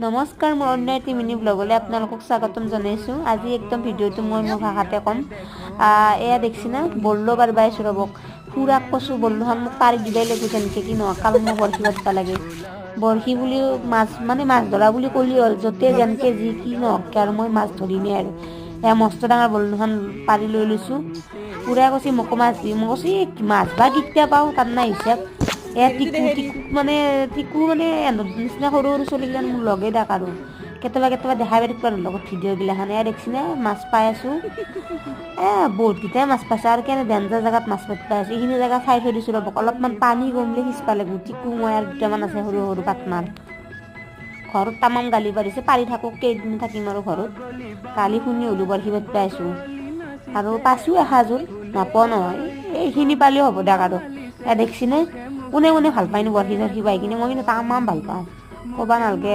নমস্কাৰ, মোৰ অন্য এটি মিনি ব্লগলৈ আপোনালোকক স্বাগতম জনাইছোঁ। আজি একদম ভিডিঅ'টো মই মোৰ ভাষাতে ক'ম। এয়া দেখছি না বৰলৰ পাৰবা আইছোঁ ৰ'বক। ফুৰাক কৈছোঁ বৰলখন মোক পাৰি দিবাই লাগিব যেনেকৈ কি নহয়, কাৰণ মই বৰশী পাতবা লাগে। বৰশী বুলি মাছ ধৰা বুলি ক'লি হ'ল, য'তে যেনেকৈ যি কি নহওক আৰু মই মাছ ধৰিমেই আৰু। এয়া মস্ত ডাঙৰ বৰলখন পাৰি লৈ লৈছোঁ। পুৰাই কৈছে মোকো মাছ দি, মই কৈছোঁ মাছ বা কেতিয়া পাওঁ তাত নাই হিচাপ। এয়া টিকু মানে নিচিনা সৰু চলিগিলান মোৰ লগে দাক আৰু কেতিয়াবা দেখাই পাই থাকিব লগত ভিডিঅ'গিলাখান। এয়া দেখছিনে মাছ পাই আছোঁ। বহুতকেইটাই মাছ পাইছে আৰু কেনে ডেঞ্জাৰ জেগাত মাছ পাই আছে। এইখিনি জেগা চাই থৈ দিছোঁ ৰ'বক, অলপমান পানী কমিলে সিঁচবা লাগিব। টিকু মই আৰু দুটামান আছে সৰু পাটমাৰ। ঘৰত তামাম গালি পাৰিছে, পাৰি থাকক কেইদিন থাকিম আৰু ঘৰত। গালি শুনি হ'লেও বৰশী পাতবা আইছোঁ আৰু পাইছোঁ এসাঁজোৰ, নাপোৱা নহয়। এইখিনি পালেও হ'ব দিয়ক আৰু। দেখছিনে কোনে ভাল পায়নো বৰশী চৰশী বাই কিনে, মই কিন্তু তামাম ভাল পাওঁ, ক'বা নালগে।